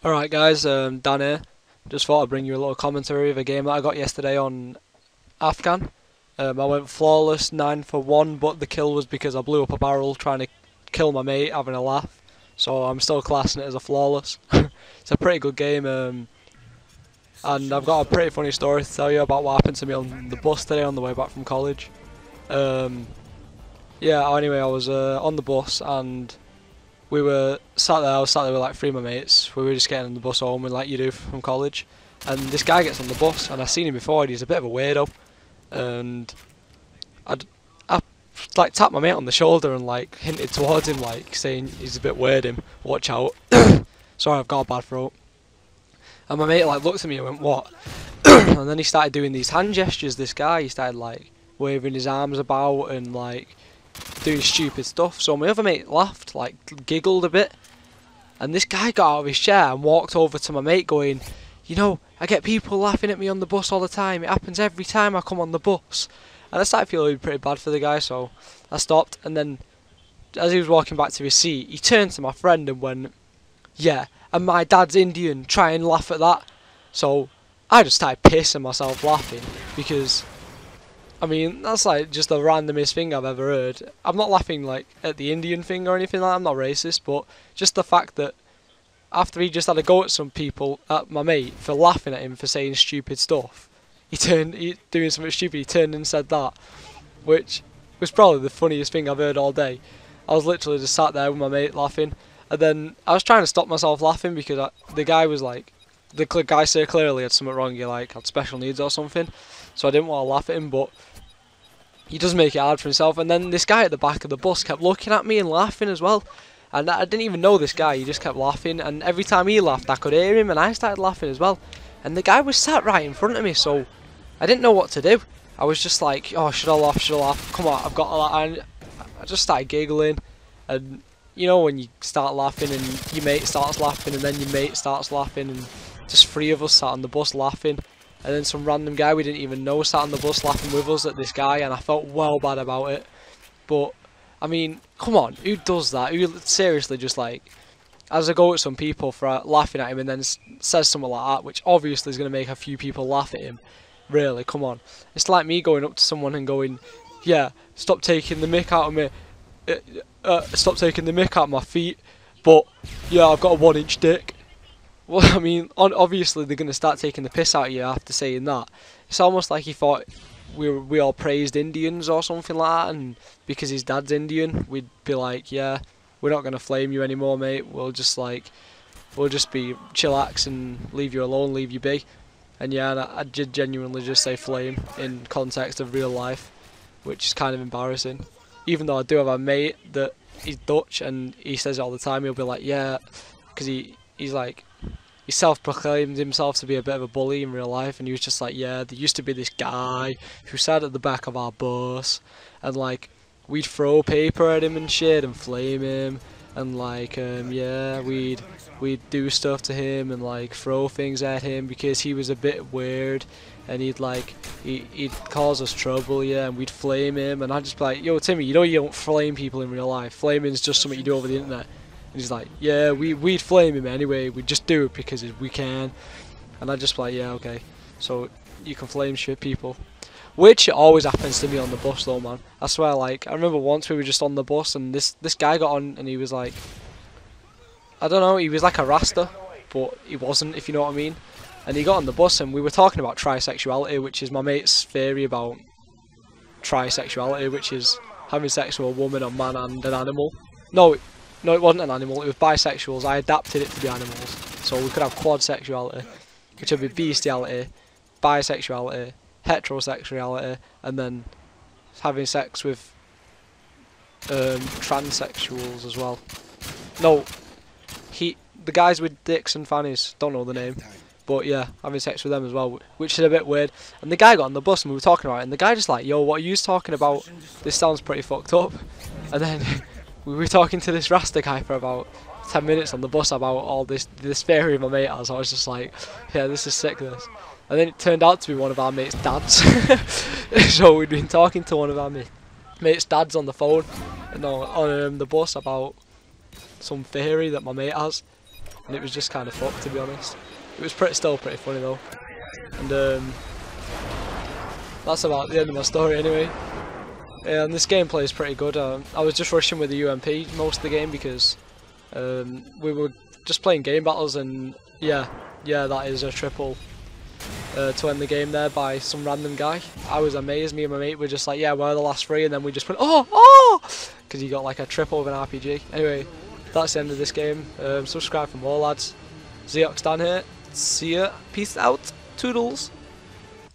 Alright guys, Dan here. Just thought I'd bring you a little commentary of a game that I got yesterday on Afghan. I went flawless, 9 for 1, but the kill was because I blew up a barrel trying to kill my mate, having a laugh. So I'm still classing it as a flawless. It's a pretty good game, and I've got a pretty funny story to tell you about what happened to me on the bus today on the way back from college. Yeah, anyway, I was on the bus and we were sat there. I was sat there with like three of my mates. We were just getting on the bus home, and like you do from college. And this guy gets on the bus, and I've seen him before. And he's a bit of a weirdo, and I like tapped my mate on the shoulder and like hinted towards him, like saying he's a bit weird. Him, watch out. Sorry, I've got a bad throat. And my mate like looked at me and went, "What?" And then he started doing these hand gestures. This guy, he started like waving his arms about and like doing stupid stuff. So my other mate laughed, like giggled a bit, and this guy got out of his chair and walked over to my mate going, "You know, I get people laughing at me on the bus all the time. It happens every time I come on the bus." And I started feeling pretty bad for the guy, so I stopped. And then as he was walking back to his seat, he turned to my friend and went, "Yeah, and my dad's Indian, try and laugh at that." So I just started pissing myself laughing, because I mean, that's like just the randomest thing I've ever heard. I'm not laughing like at the Indian thing or anything like that. I'm not racist, but just the fact that after he just had a go at some people, at my mate, for laughing at him for saying stupid stuff, doing something stupid, he turned and said that, which was probably the funniest thing I've heard all day. I was literally just sat there with my mate laughing, and then I was trying to stop myself laughing because the guy was like, the guy so clearly had something wrong. He like had special needs or something, so I didn't want to laugh at him, but he does make it hard for himself. And then this guy at the back of the bus kept looking at me and laughing as well, and I didn't even know this guy. He just kept laughing, and every time he laughed I could hear him, and I started laughing as well. And the guy was sat right in front of me, so I didn't know what to do. I was just like, oh, should I laugh, should I laugh, come on, I've got to laugh. And I just started giggling, and you know when you start laughing and your mate starts laughing and then your mate starts laughing, and just three of us sat on the bus laughing. And then some random guy we didn't even know sat on the bus laughing with us at this guy, and I felt well bad about it. But I mean, come on, who does that? Who seriously just like has a go at some people for laughing at him, and then says something like that, which obviously is going to make a few people laugh at him? Really, come on. It's like me going up to someone and going, "Yeah, stop taking the mick out of me. Stop taking the mick out of my feet. But yeah, I've got a 1-inch dick." Well, I mean, obviously they're going to start taking the piss out of you after saying that. It's almost like he thought we all praised Indians or something like that, and because his dad's Indian, we'd be like, "Yeah, we're not going to flame you anymore, mate. We'll just be chillax and leave you alone, leave you be." And yeah, and I did genuinely just say flame in context of real life, which is kind of embarrassing. Even though I do have a mate that he's Dutch and he says it all the time. He'll be like, "Yeah," because he's like, he self-proclaimed himself to be a bit of a bully in real life, and he was just like, "Yeah, there used to be this guy who sat at the back of our bus, and like we'd throw paper at him and shit and flame him, and like yeah, we'd do stuff to him and like throw things at him because he was a bit weird, and he'd cause us trouble, yeah, and we'd flame him." And I'd just be like, "Yo, Timmy, you know you don't flame people in real life. Flaming is just something you do over the internet." And he's like, "Yeah, we'd flame him anyway, we'd just do it because we can." And I'd just be like, "Yeah, okay, so you can flame shit people." Which always happens to me on the bus though, man. I swear, like, I remember once we were just on the bus and this guy got on and he was like, I don't know, he was like a Rasta, but he wasn't, if you know what I mean. And he got on the bus and we were talking about trisexuality, which is my mate's theory about trisexuality, which is having sex with a woman, a man and an animal. No, it wasn't an animal, it was bisexuals. I adapted it to be animals. So we could have quad sexuality, which would be bestiality, bisexuality, heterosexuality, and then having sex with transsexuals as well. No, the guys with dicks and fannies, don't know the name. But yeah, having sex with them as well, which is a bit weird. And the guy got on the bus and we were talking about it, and the guy just like, "Yo, what are you talking about? This sounds pretty fucked up." And then we were talking to this Rasta guy for about 10 minutes on the bus about all this theory my mate has. I was just like, "Yeah, this is sick, this." And then it turned out to be one of our mates' dads. So we'd been talking to one of our mates' dads on the phone, no, on the bus, about some theory that my mate has. and it was just kind of fucked, to be honest. It was still pretty funny though, and that's about the end of my story anyway. Yeah, and this gameplay is pretty good. I was just rushing with the UMP most of the game because we were just playing game battles, and yeah, that is a triple to end the game there by some random guy. I was amazed. Me and my mate were just like, yeah, we're the last three, and then we just went, oh, because he got like a triple with an RPG. Anyway, that's the end of this game. Subscribe for more, lads. Ziox down here. See ya. Peace out. Toodles.